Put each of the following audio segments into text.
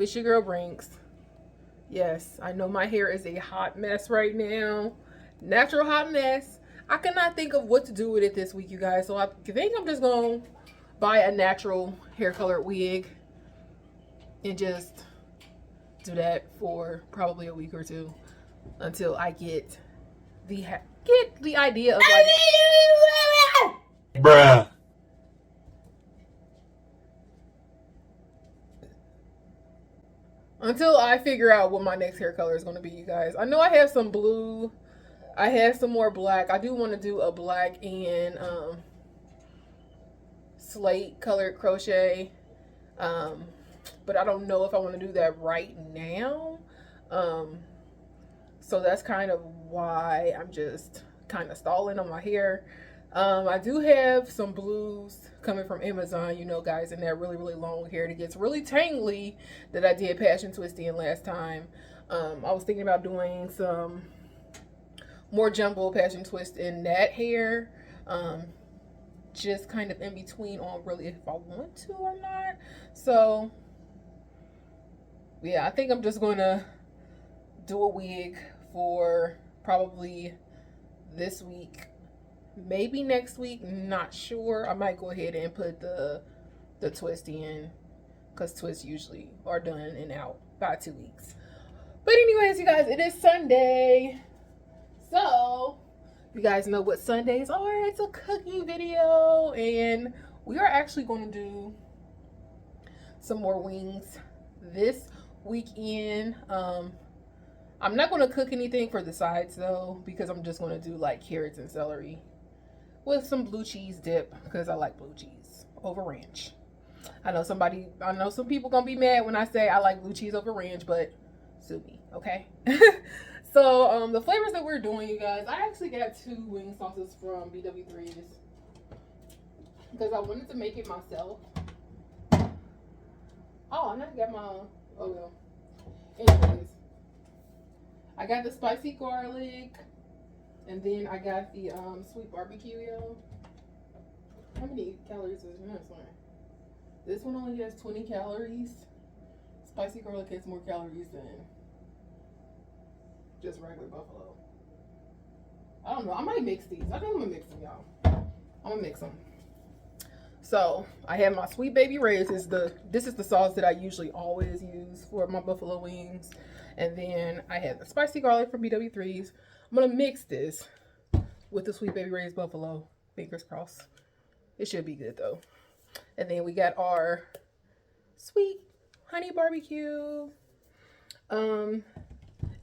It's your girl Brinks. Yes, I know my hair is a hot mess right now. Natural hot mess. I cannot think of what to do with it this week, you guys. So I think I'm just going to buy a natural hair colored wig and just do that for probably a week or two until I get the idea of like bruh. Until I figure out what my next hair color is going to be, you guys. I know I have some blue. I have some more black. I do want to do a black and slate colored crochet. But I don't know if I want to do that right now. So that's kind of why I'm just kind of stalling on my hair. I do have some blues coming from Amazon, you know, guys, and that really, really long hair that gets really tangly that I did passion twist in last time. I was thinking about doing some more jumbo passion twist in that hair. Just kind of in between on really if I want to or not. So, yeah, I think I'm just going to do a wig for probably this week. Maybe next week, not sure. I might go ahead and put the twist in because twists usually are done and out by 2 weeks. But anyways, you guys, it is Sunday. So, you guys know what Sundays are. It's a cooking video and we are actually going to do some more wings this weekend. I'm not going to cook anything for the sides though because I'm just going to do like carrots and celery with some blue cheese dip because I like blue cheese over ranch. I know some people gonna be mad when I say I like blue cheese over ranch, but sue me, okay? So the flavors that we're doing, you guys, I actually got 2 wing sauces from BW3's because I wanted to make it myself. Oh, and I got my, oh well. Anyways, I got the spicy garlic. And then I got the sweet barbecue, yo. How many calories is in this one? This one only has 20 calories. Spicy garlic has more calories than just regular buffalo. I don't know. I might mix these. I think I'm gonna mix them, y'all. I'm gonna mix them. So I have my Sweet Baby Ray's. This is the sauce that I usually always use for my buffalo wings. And then I have the spicy garlic from BW3's. I'm going to mix this with the Sweet Baby Ray's buffalo. Fingers crossed. It should be good though. And then we got our sweet honey barbecue. And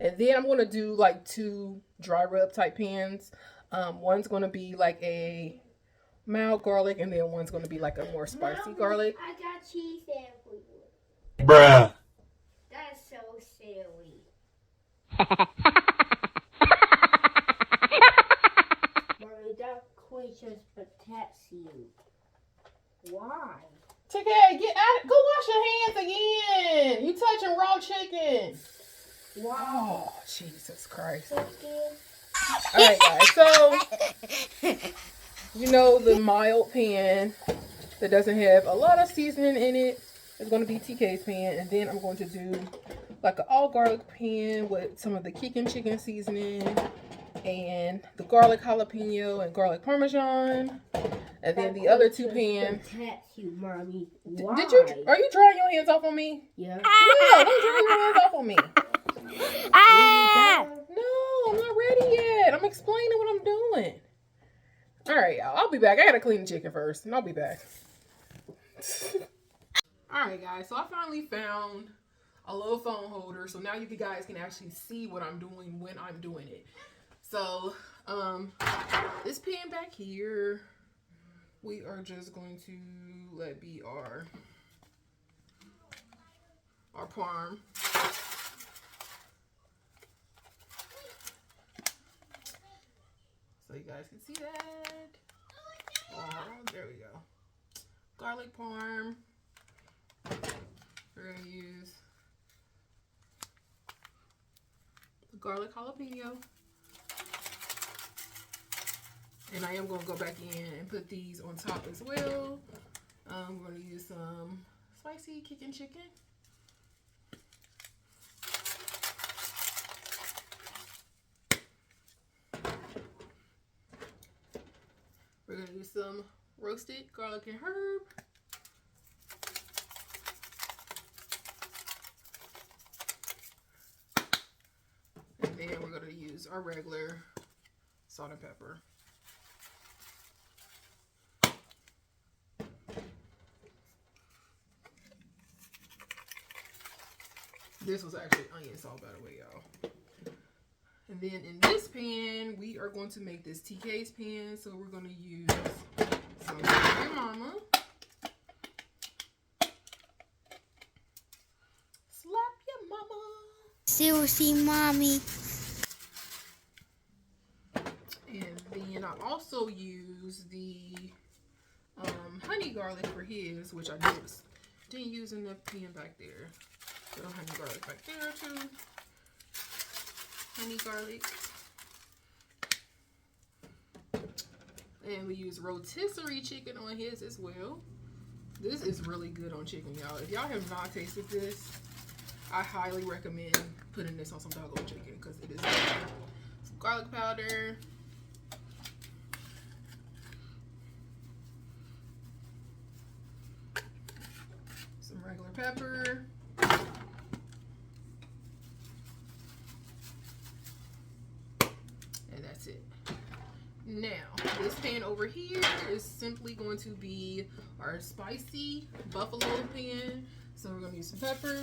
then I'm going to do like 2 dry rub type pans. One's going to be like a mild garlic and then one's going to be like a more spicy garlic. I got cheese there for you. Bruh. That's so silly. Mommy, that creature protects you. Why? TK, get out! Go wash your hands again. You touching raw chicken. Wow. Oh, Jesus Christ. All right, guys. So, you know, the mild pan that doesn't have a lot of seasoning in it is going to be TK's pan, and then I'm going to do like an all garlic pan with some of the kicking chicken seasoning and the garlic jalapeno and garlic parmesan, and then the other 2 pans. Protects you, Mommy. Why? Are you drying your hands off on me? Yeah. No, don't dry your hands off on me. No, I'm not ready yet. I'm explaining what I'm doing. All right, y'all. I'll be back. I gotta clean the chicken first, and I'll be back. All right, guys. So I finally found a little phone holder, so now you guys can actually see what I'm doing when I'm doing it. So, this pan back here, we are just going to let be our parm. So you guys can see that. Oh, there we go. Garlic parm. We're going to use the garlic jalapeno. And I am going to go back in and put these on top as well. We're going to use some spicy kicking chicken. We're gonna do some roasted garlic and herb. And then we're gonna use our regular salt and pepper. This was actually onion salt, by the way, y'all. And then in this pan, we are going to make this TK's pan. So we're going to use some Slap Your Mama. Slap Your Mama. Seriously, mommy. And then I also use the honey garlic for his, which I didn't use in the pan back there. So honey garlic back there too. Honey garlic. And we use rotisserie chicken on his as well. This is really good on chicken, y'all. If y'all have not tasted this, I highly recommend putting this on some doggone chicken because it is good. Some garlic powder. Some regular pepper. And that's it. Now, this pan over here is simply going to be our spicy buffalo pan. So we're going to use some pepper.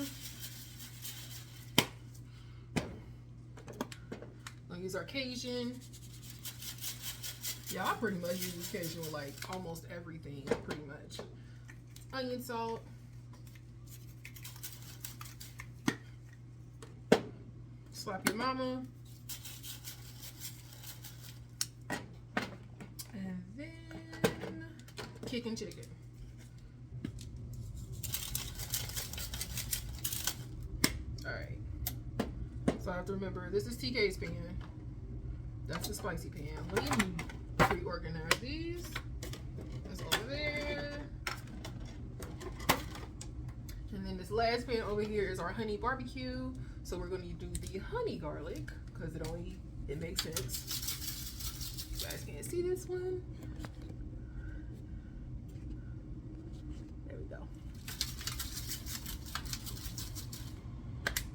We'll use our Cajun. Yeah, I pretty much use Cajun with like almost everything, pretty much. Onion salt. Slap Your Mama. And then kicking chicken. Alright. So I have to remember, this is TK's pan. That's the spicy pan. Let me reorganize these. That's over there. And then this last pan over here is our honey barbecue. So we're going to do the honey garlic because it makes sense. You guys can't see this one. There we go.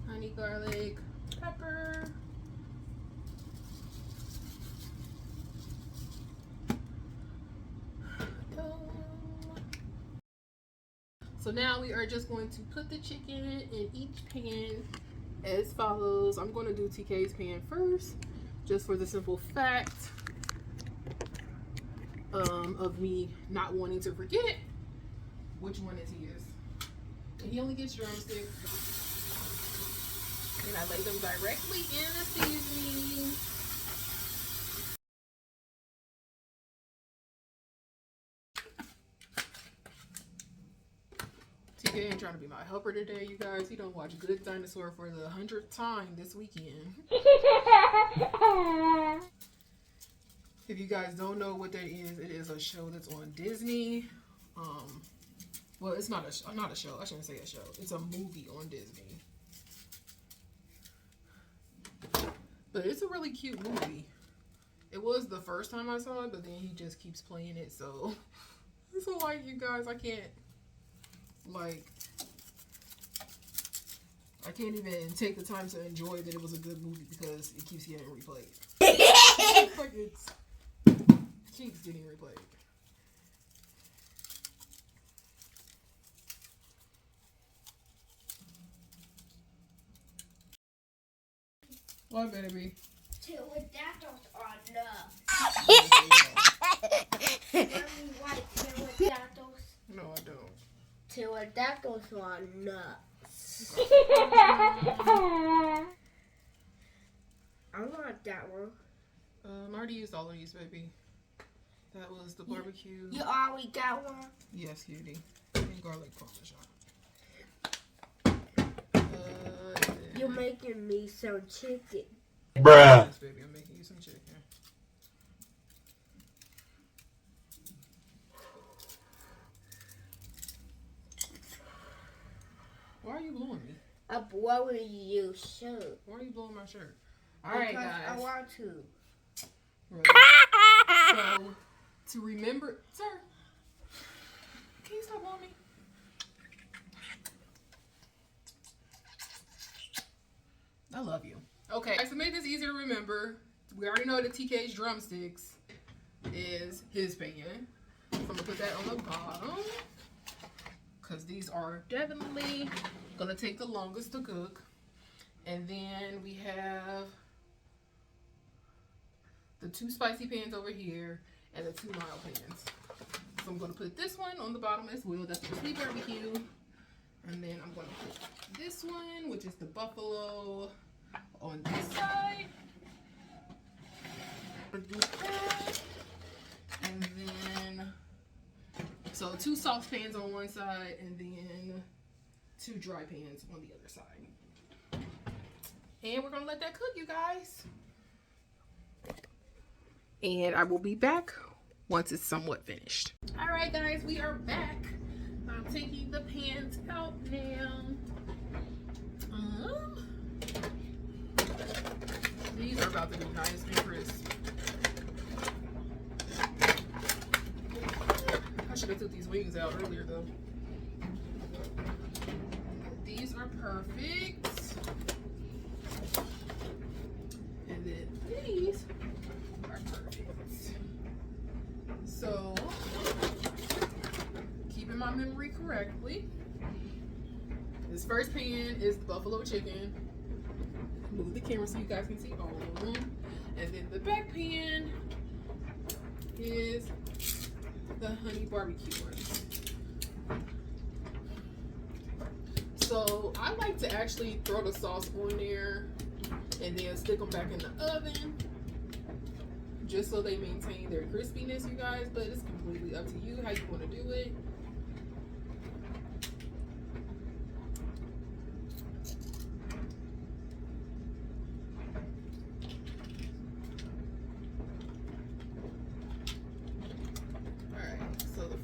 Honey garlic, pepper. So now we are just going to put the chicken in each pan as follows. I'm going to do TK's pan first, just for the simple fact of me not wanting to forget which one is his. And he only gets drumsticks. And I lay them directly in the seasoning. TK ain't trying to be my helper today, you guys. He don't watch Good Dinosaur for the 100th time this weekend. If you guys don't know what that is, it is a show that's on Disney. Well, it's not a show. I shouldn't say a show. It's a movie on Disney. But it's a really cute movie. It was the first time I saw it, but then he just keeps playing it. So like, you guys, I can't even take the time to enjoy that it was a good movie because it keeps getting replayed. Like it keeps getting replayed. What, baby? Pterodactyls are nuts. Mommy, white pterodactyls. No, I don't. Pterodactyls are nuts. I want that one. I already used all of these, baby. That was the barbecue. You already got one? Yes, cutie. And garlic parmesan. You're making me some chicken. Bruh. Yes, baby, I'm making you some chicken. Why are you blowing me? I'm blowing you shirt. Why are you blowing my shirt? All right, Because guys. I want to. Right. So to remember, sir, can you stop on me? I love you. Okay, to make this easier to remember, we already know that TK's drumsticks is his pan. So I'm gonna put that on the bottom because these are definitely gonna take the longest to cook. And then we have the 2 spicy pans over here and the 2 mild pans. So I'm gonna put this one on the bottom as well. That's the sweet barbecue. And then I'm gonna put this one, which is the buffalo, on this side. Do that. And then, so 2 soft pans on one side and then 2 dry pans on the other side. And we're gonna let that cook, you guys. And I will be back once it's somewhat finished. All right, guys, we are back. I'm taking the pans out now. These are about to be nice and crisp. I should have took these wings out earlier though. These are perfect. And then these are perfect. So, keeping my memory correctly, this first pan is the buffalo chicken. Move the camera so you guys can see all of them. And then the back pan is the honey barbecue one. So I like to actually throw the sauce on there and then stick them back in the oven just so they maintain their crispiness, you guys, but it's completely up to you how you want to do it.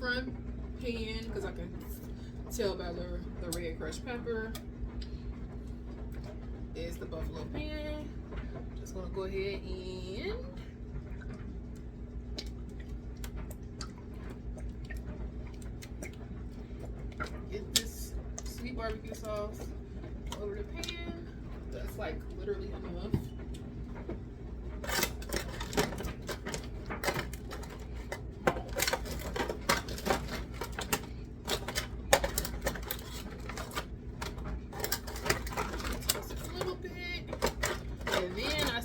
Front pan, because I can tell by the red crushed pepper, is the buffalo pan. Just gonna go ahead and get this sweet barbecue sauce over the pan. That's like literally enough.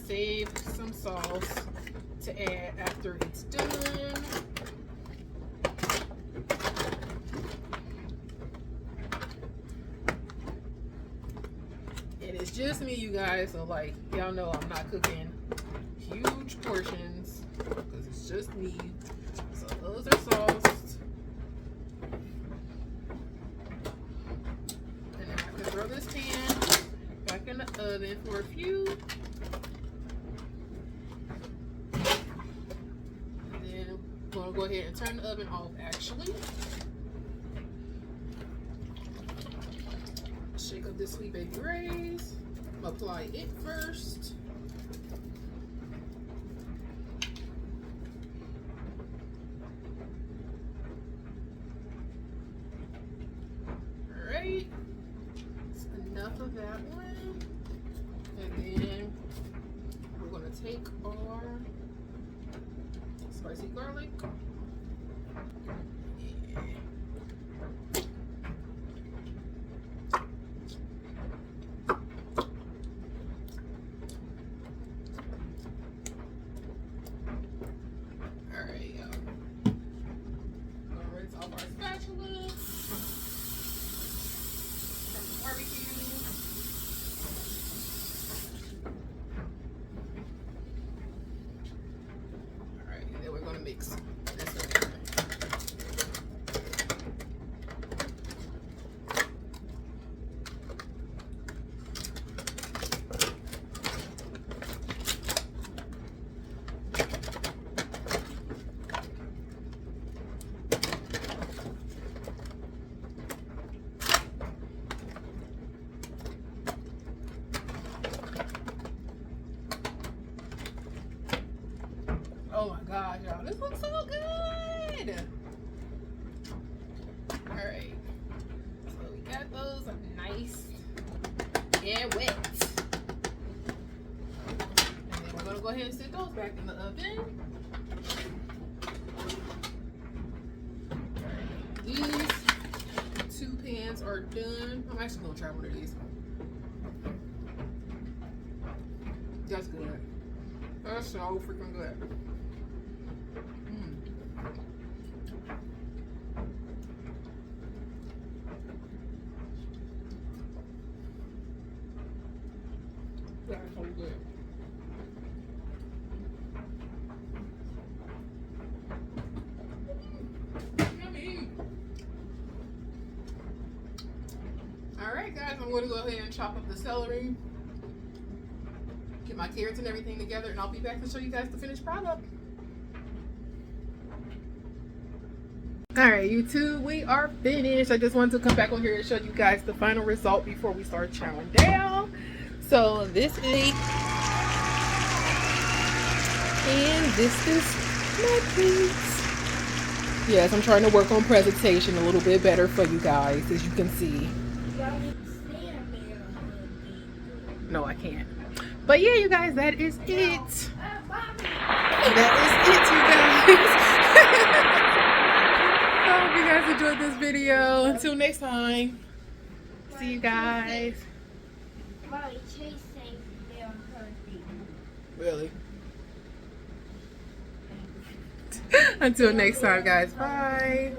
Save some sauce to add after it's done. And it's just me, you guys, so like y'all know I'm not cooking huge portions because it's just me. So those are sauced. And then I can throw this pan back in the oven for a few. I'm gonna go ahead and turn the oven off actually. Shake up this sweet baby rays. Apply it first. Alright. That's enough of that one. And then we're gonna take our spicy garlic. Yeah. Alright, y'all. Gonna rinse off our spatula. From the barbecue. Mix this up. Oh my God, y'all, this looks so good. good. Alright. So we got those nice and wet. And then we're gonna go ahead and stick those back in the oven. These 2 pans are done. I'm actually gonna try one of these. That's good. That's so freaking good. That's so good. Yummy. Alright guys, I'm going to go ahead and chop up the celery. Get my carrots and everything together, and I'll be back to show you guys the finished product. Alright YouTube, we are finished. I just wanted to come back on here and show you guys the final result before we start chowing down. So this is, and this is my piece. Yes, I'm trying to work on presentation a little bit better for you guys, as you can see. No, I can't. But yeah, you guys, that is it. That is it, you guys. I hope you guys enjoyed this video. Until next time. See you guys. Really? Until next time, guys. Bye.